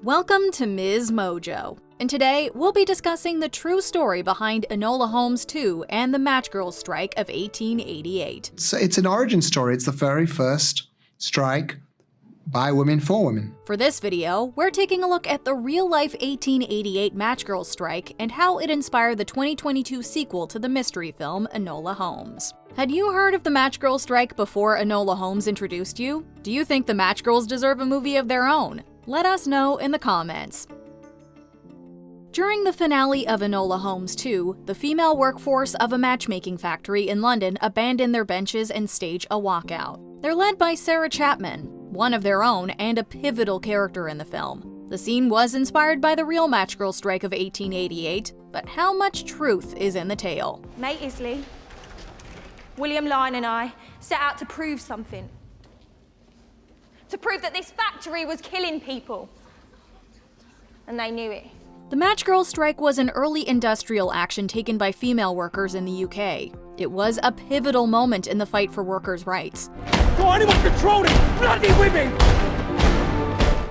Welcome to MsMojo, and today we'll be discussing the true story behind Enola Holmes 2 and the Matchgirls Strike of 1888. It's an origin story. It's the very first strike by women for women. For this video, we're taking a look at the real-life 1888 Matchgirls Strike and how it inspired the 2022 sequel to the mystery film Enola Holmes. Had you heard of the Matchgirls Strike before Enola Holmes introduced you? Do you think the Matchgirls deserve a movie of their own? Let us know in the comments. During the finale of Enola Holmes 2, the female workforce of a matchmaking factory in London abandon their benches and stage a walkout. They're led by Sarah Chapman, one of their own and a pivotal character in the film. The scene was inspired by the real Matchgirls Strike of 1888, but how much truth is in the tale? Mate Isley, William Lyon and I set out to prove something. To prove that this factory was killing people. And they knew it. The Matchgirls Strike was an early industrial action taken by female workers in the UK. It was a pivotal moment in the fight for workers' rights. Got anyone controlling bloody women?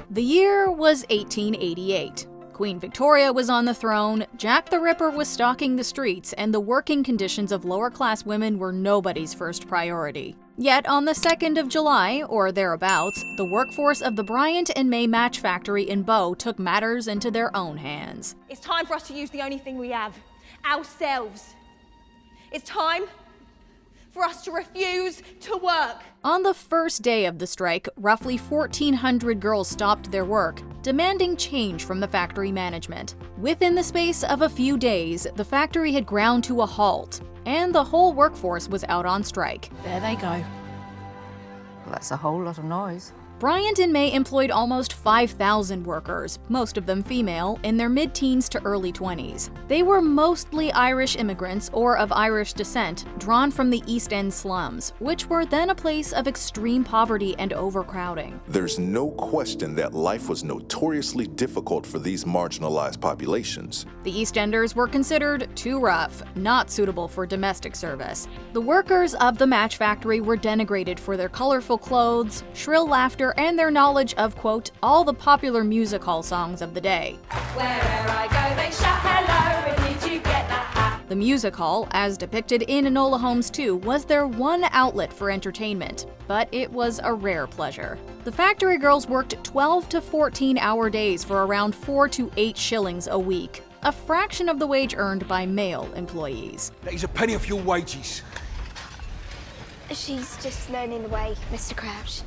The year was 1888. Queen Victoria was on the throne, Jack the Ripper was stalking the streets, and the working conditions of lower-class women were nobody's first priority. Yet on the 2nd of July, or thereabouts, the workforce of the Bryant and May Match Factory in Bow took matters into their own hands. It's time for us to use the only thing we have, ourselves. It's time for us to refuse to work. On the first day of the strike, roughly 1,400 girls stopped their work, demanding change from the factory management. Within the space of a few days, the factory had ground to a halt, and the whole workforce was out on strike. There they go. Well, that's a whole lot of noise. Bryant and May employed almost 5,000 workers, most of them female, in their mid-teens to early 20s. They were mostly Irish immigrants or of Irish descent, drawn from the East End slums, which were then a place of extreme poverty and overcrowding. There's no question that life was notoriously difficult for these marginalized populations. The East Enders were considered too rough, not suitable for domestic service. The workers of the match factory were denigrated for their colorful clothes, shrill laughter, and their knowledge of, quote, all the popular music hall songs of the day. Wherever I go, they shout hello, and did you get that hat? The music hall, as depicted in Enola Holmes 2, was their one outlet for entertainment, but it was a rare pleasure. The factory girls worked 12 to 14-hour days for around 4 to 8 shillings a week, a fraction of the wage earned by male employees. That is a penny off your wages. She's just learning the way, Mr. Crouch.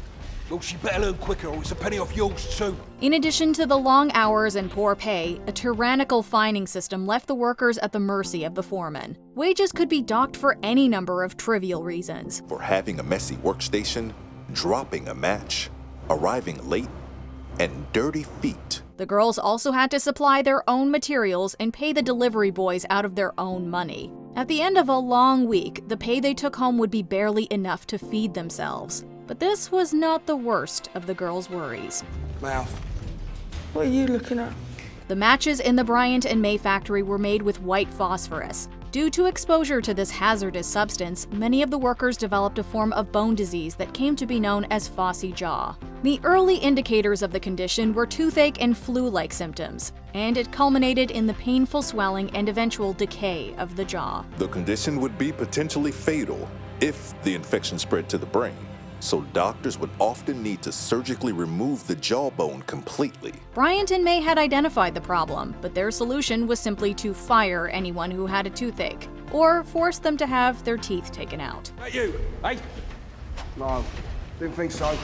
Well, she better learn quicker or it's a penny off yours too. In addition to the long hours and poor pay, a tyrannical fining system left the workers at the mercy of the foreman. Wages could be docked for any number of trivial reasons. For having a messy workstation, dropping a match, arriving late, and dirty feet. The girls also had to supply their own materials and pay the delivery boys out of their own money. At the end of a long week, the pay they took home would be barely enough to feed themselves. But this was not the worst of the girls' worries. Mouth. What are you looking at? The matches in the Bryant and May factory were made with white phosphorus. Due to exposure to this hazardous substance, many of the workers developed a form of bone disease that came to be known as phossy jaw. The early indicators of the condition were toothache and flu-like symptoms, and it culminated in the painful swelling and eventual decay of the jaw. The condition would be potentially fatal if the infection spread to the brain. So doctors would often need to surgically remove the jawbone completely. Bryant and May had identified the problem, but their solution was simply to fire anyone who had a toothache, or force them to have their teeth taken out. That you, eh? No, didn't think so.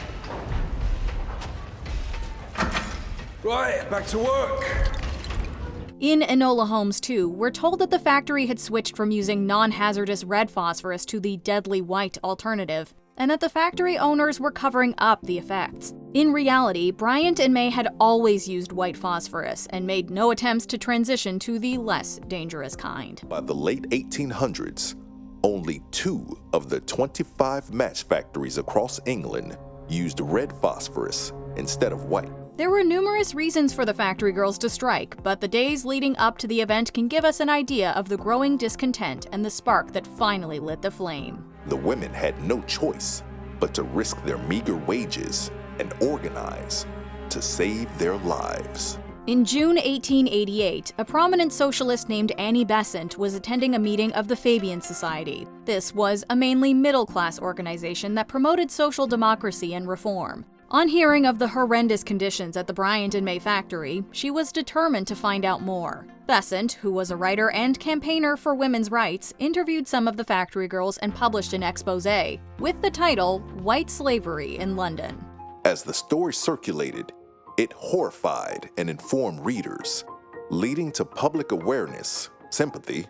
Right, back to work. In Enola Holmes 2, we're told that the factory had switched from using non-hazardous red phosphorus to the deadly white alternative, and that the factory owners were covering up the effects. In reality, Bryant and May had always used white phosphorus and made no attempts to transition to the less dangerous kind. By the late 1800s, only 2 of the 25 match factories across England used red phosphorus instead of white. There were numerous reasons for the factory girls to strike, but the days leading up to the event can give us an idea of the growing discontent and the spark that finally lit the flame. The women had no choice but to risk their meager wages and organize. to save their lives. In June 1888, a prominent socialist named Annie Besant was attending a meeting of the Fabian Society. This was a mainly middle-class organization that promoted social democracy and reform. On hearing of the horrendous conditions at the Bryant and May factory, she was determined to find out more. Besant, who was a writer and campaigner for women's rights, interviewed some of the factory girls and published an exposé with the title White Slavery in London. As the story circulated, it horrified and informed readers, leading to public awareness, sympathy,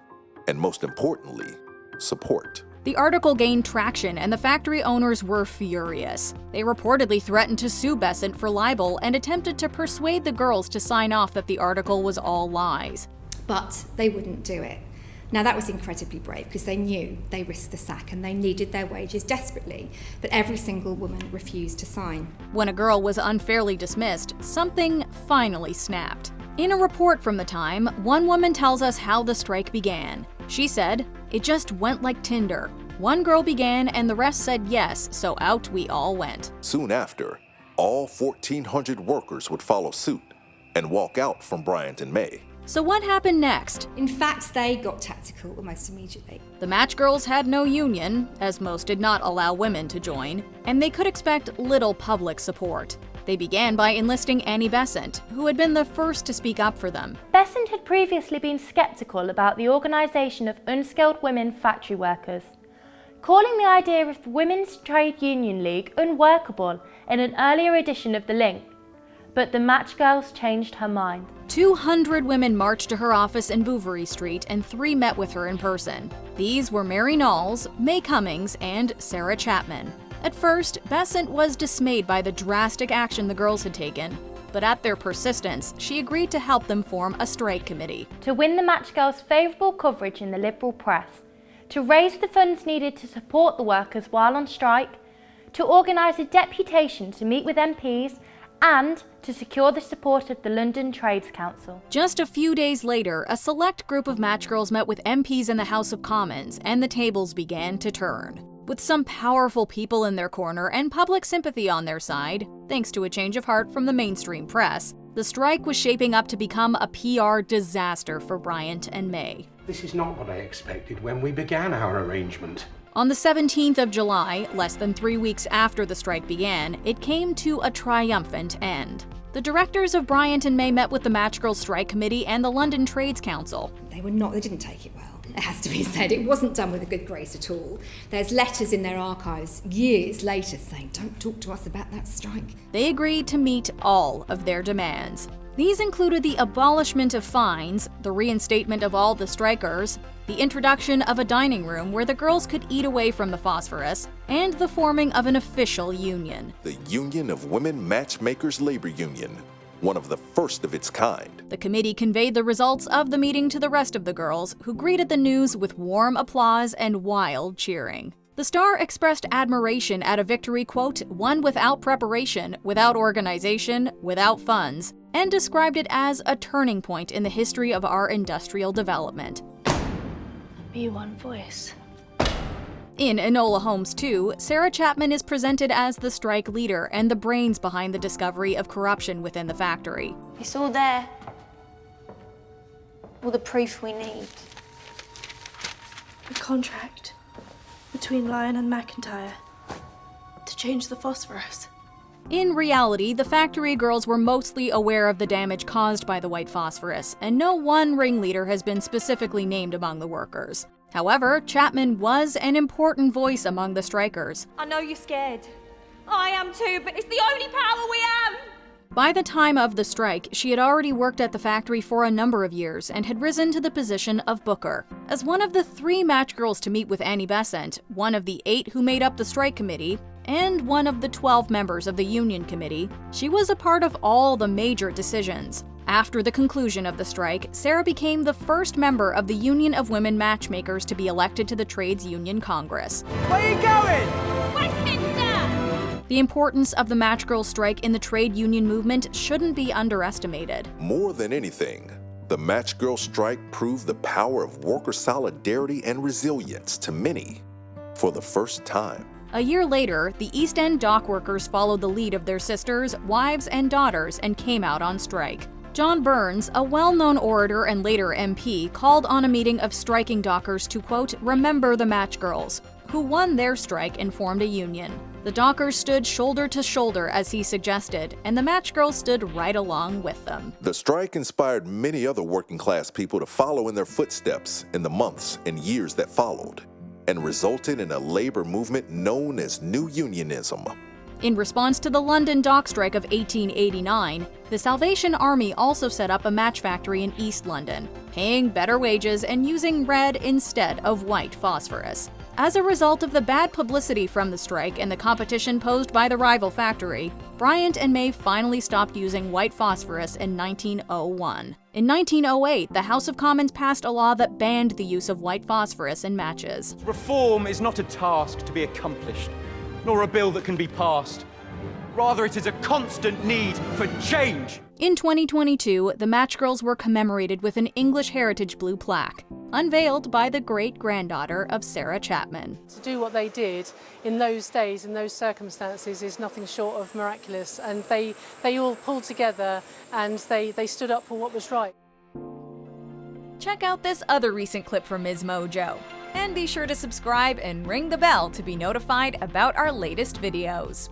and most importantly, support. The article gained traction and the factory owners were furious. They reportedly threatened to sue Besant for libel and attempted to persuade the girls to sign off that the article was all lies. But they wouldn't do it. Now that was incredibly brave because they knew they risked the sack and they needed their wages desperately, but every single woman refused to sign. When a girl was unfairly dismissed, something finally snapped. In a report from the time, one woman tells us how the strike began. She said, "It just went like Tinder. One girl began and the rest said yes, so out we all went." Soon after, all 1,400 workers would follow suit and walk out from Bryant and May. So what happened next? In fact, they got tactical almost immediately. The Match Girls had no union, as most did not allow women to join, and they could expect little public support. They began by enlisting Annie Besant, who had been the first to speak up for them. Besant had previously been sceptical about the organisation of unskilled women factory workers, calling the idea of the Women's Trade Union League unworkable in an earlier edition of the Link. But the Match Girls changed her mind. 200 women marched to her office in Bouverie Street and 3 met with her in person. These were Mary Naulls, May Cummings, and Sarah Chapman. At first, Besant was dismayed by the drastic action the girls had taken, but at their persistence, she agreed to help them form a strike committee. To win the Match Girls' favourable coverage in the liberal press, to raise the funds needed to support the workers while on strike, to organise a deputation to meet with MPs, and to secure the support of the London Trades Council. Just a few days later, a select group of Match Girls met with MPs in the House of Commons, and the tables began to turn. With some powerful people in their corner and public sympathy on their side, thanks to a change of heart from the mainstream press, the strike was shaping up to become a PR disaster for Bryant and May. This is not what I expected when we began our arrangement. On the 17th of July, less than 3 weeks after the strike began, it came to a triumphant end. The directors of Bryant and May met with the Match Girls Strike Committee and the London Trades Council. They didn't take it well. It has to be said, it wasn't done with a good grace at all. There's letters in their archives years later saying, "Don't talk to us about that strike." They agreed to meet all of their demands. These included the abolishment of fines, the reinstatement of all the strikers, the introduction of a dining room where the girls could eat away from the phosphorus, and the forming of an official union. The Union of Women Matchmakers Labor Union, one of the first of its kind. The committee conveyed the results of the meeting to the rest of the girls, who greeted the news with warm applause and wild cheering. The Star expressed admiration at a victory, quote, won without preparation, without organization, without funds, and described it as a turning point in the history of our industrial development. Be one voice. In Enola Holmes 2, Sarah Chapman is presented as the strike leader and the brains behind the discovery of corruption within the factory. It's all there. All the proof we need. A contract between Lyon and McIntyre to change the phosphorus. In reality, the factory girls were mostly aware of the damage caused by the white phosphorus, and no one ringleader has been specifically named among the workers. However, Chapman was an important voice among the strikers. I know you're scared. I am too, but it's the only power we have! By the time of the strike, she had already worked at the factory for a number of years and had risen to the position of booker. As one of the 3 Match Girls to meet with Annie Besant, one of the 8 who made up the strike committee, and one of the 12 members of the union committee, she was a part of all the major decisions. After the conclusion of the strike, Sarah became the first member of the Union of Women Matchmakers to be elected to the Trades Union Congress. Where are you going? Westminster! The importance of the Match Girls strike in the trade union movement shouldn't be underestimated. More than anything, the Match Girls Strike proved the power of worker solidarity and resilience to many for the first time. A year later, the East End dock workers followed the lead of their sisters, wives, and daughters and came out on strike. John Burns, a well-known orator and later MP, called on a meeting of striking dockers to, quote, remember the Matchgirls, who won their strike and formed a union. The dockers stood shoulder to shoulder as he suggested, and the Matchgirls stood right along with them. The strike inspired many other working-class people to follow in their footsteps in the months and years that followed, and resulted in a labor movement known as New Unionism. In response to the London dock strike of 1889, the Salvation Army also set up a match factory in East London, paying better wages and using red instead of white phosphorus. As a result of the bad publicity from the strike and the competition posed by the rival factory, Bryant and May finally stopped using white phosphorus in 1901. In 1908, the House of Commons passed a law that banned the use of white phosphorus in matches. Reform is not a task to be accomplished, nor a bill that can be passed. Rather, it is a constant need for change. In 2022, the Matchgirls were commemorated with an English Heritage Blue plaque, unveiled by the great-granddaughter of Sarah Chapman. To do what they did in those days, in those circumstances, is nothing short of miraculous, and they all pulled together and they stood up for what was right. Check out this other recent clip from MsMojo, and be sure to subscribe and ring the bell to be notified about our latest videos.